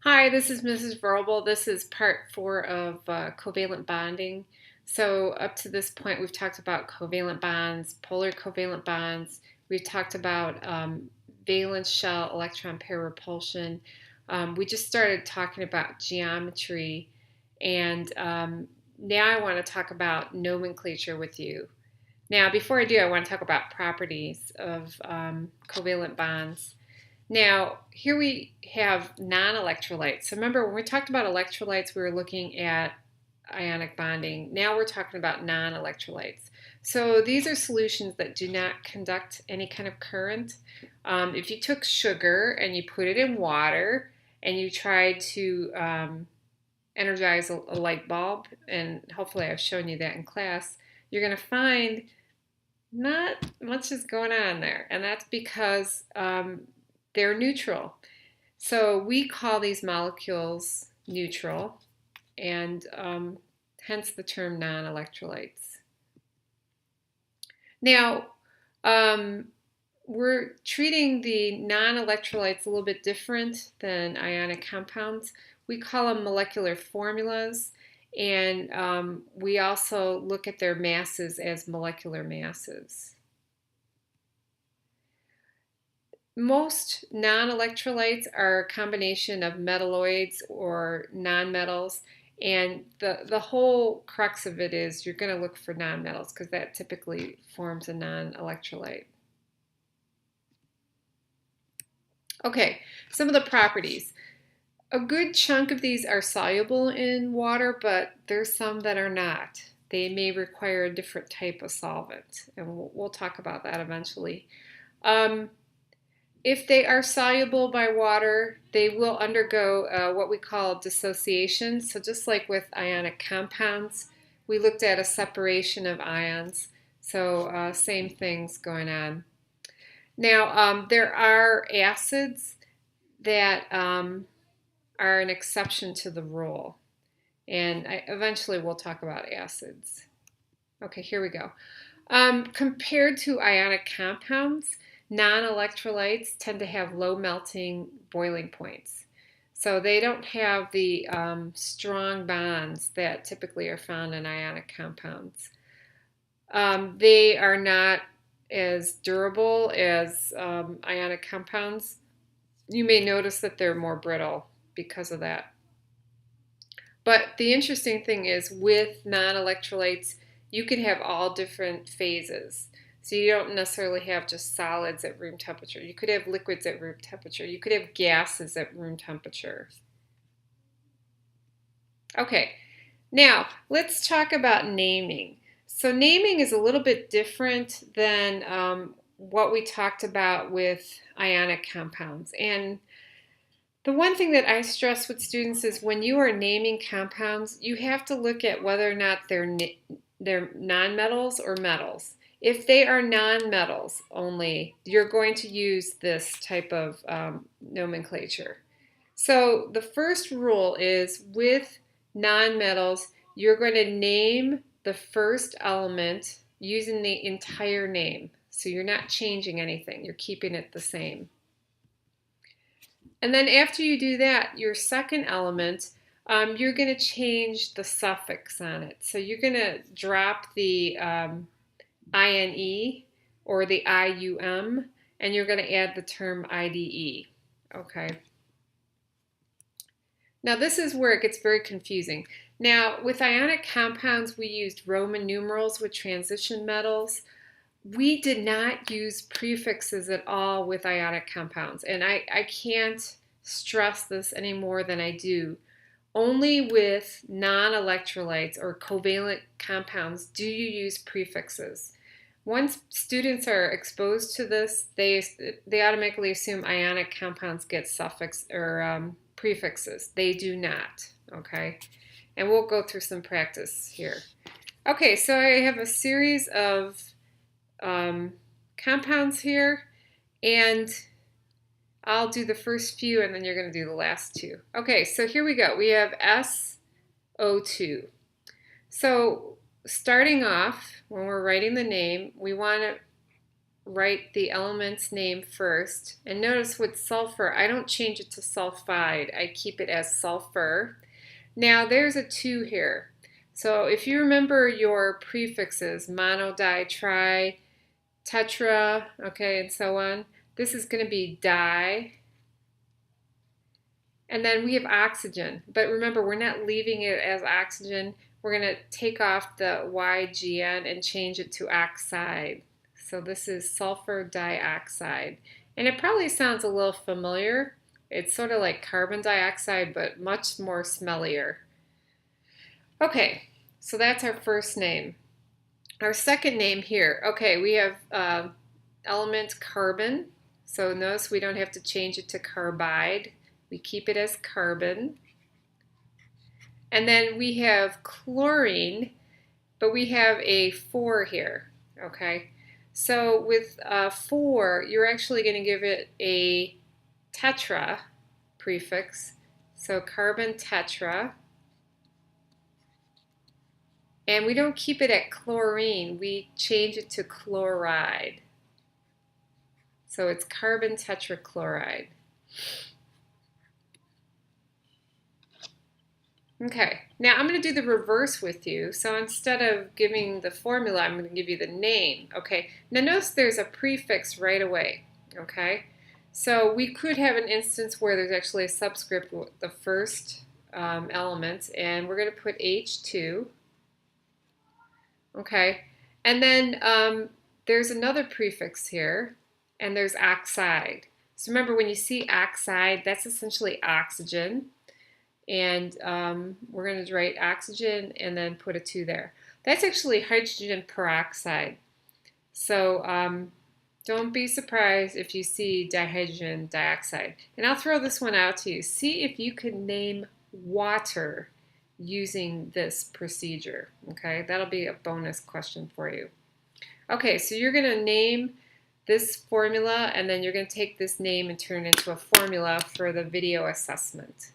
Hi, this is Mrs. Verbal. This is part 4 of covalent bonding. So up to this point, we've talked about covalent bonds, polar covalent bonds. We've talked about valence shell electron pair repulsion. We just started talking about geometry, and now I want to talk about nomenclature with you. Now, before I do, I want to talk about properties of covalent bonds. Now, here we have non-electrolytes. So remember, when we talked about electrolytes, we were looking at ionic bonding. Now we're talking about non-electrolytes. So these are solutions that do not conduct any kind of current. If you took sugar and you put it in water and you tried to energize a light bulb, and hopefully I've shown you that in class, you're going to find not much is going on there. And that's because they're neutral. So we call these molecules neutral, and hence the term non-electrolytes. Now, we're treating the non-electrolytes a little bit different than ionic compounds. We call them molecular formulas, and we also look at their masses as molecular masses. Most non-electrolytes are a combination of metalloids or nonmetals, and the whole crux of it is you're going to look for nonmetals because that typically forms a non-electrolyte. Okay, some of the properties. A good chunk of these are soluble in water, but there's some that are not. They may require a different type of solvent, and we'll talk about that eventually. If they are soluble by water, they will undergo what we call dissociation. So just like with ionic compounds, we looked at a separation of ions. So same things going on. Now, there are acids that are an exception to the rule. And eventually we'll talk about acids. Okay, here we go. Compared to ionic compounds, non-electrolytes tend to have low melting boiling points. So they don't have the strong bonds that typically are found in ionic compounds. They are not as durable as ionic compounds. You may notice that they're more brittle because of that. But the interesting thing is with non-electrolytes, you can have all different phases. So you don't necessarily have just solids at room temperature. You could have liquids at room temperature. You could have gases at room temperature. Okay, now let's talk about naming. So naming is a little bit different than what we talked about with ionic compounds. And the one thing that I stress with students is when you are naming compounds, you have to look at whether or not they're nonmetals or metals. If they are nonmetals only, you're going to use this type of nomenclature. So the first rule is with nonmetals, you're going to name the first element using the entire name. So you're not changing anything, you're keeping it the same. And then after you do that, your second element, you're going to change the suffix on it. So you're going to drop the INE or the IUM, and you're going to add the term IDE. Okay. Now this is where it gets very confusing. Now with ionic compounds, we used Roman numerals with transition metals. We did not use prefixes at all with ionic compounds, and I can't stress this any more than I do. Only with non-electrolytes or covalent compounds do you use prefixes. Once students are exposed to this, they automatically assume ionic compounds get suffix or prefixes. They do not, okay? And we'll go through some practice here. Okay, so I have a series of compounds here, and I'll do the first few and then you're going to do the last two. Okay, so here we go. We have SO2. So starting off, when we're writing the name, we want to write the element's name first. And notice with sulfur, I don't change it to sulfide. I keep it as sulfur. Now there's a 2 here. So if you remember your prefixes, mono, di, tri, tetra, okay, and so on, this is going to be di. And then we have oxygen. But remember, we're not leaving it as oxygen. We're going to take off the YGN and change it to oxide. So this is sulfur dioxide. And it probably sounds a little familiar. It's sort of like carbon dioxide, but much more smellier. Okay, so that's our first name. Our second name here, okay, we have element carbon. So notice we don't have to change it to carbide. We keep it as carbon. And then we have chlorine, but we have a 4 here, okay? So with 4, you're actually going to give it a tetra prefix. So carbon tetra. And we don't keep it at chlorine, we change it to chloride. So it's carbon tetrachloride. Okay, now I'm going to do the reverse with you. So instead of giving the formula, I'm going to give you the name. Okay, now notice there's a prefix right away. Okay, so we could have an instance where there's actually a subscript with the first element, and we're going to put H2. Okay, and then there's another prefix here, and there's oxide. So remember, when you see oxide, that's essentially oxygen. And we're going to write oxygen and then put a 2 there. That's actually hydrogen peroxide. So don't be surprised if you see dihydrogen dioxide. And I'll throw this one out to you. See if you can name water using this procedure. Okay, that'll be a bonus question for you. Okay, so you're going to name this formula, and then you're going to take this name and turn it into a formula for the video assessment.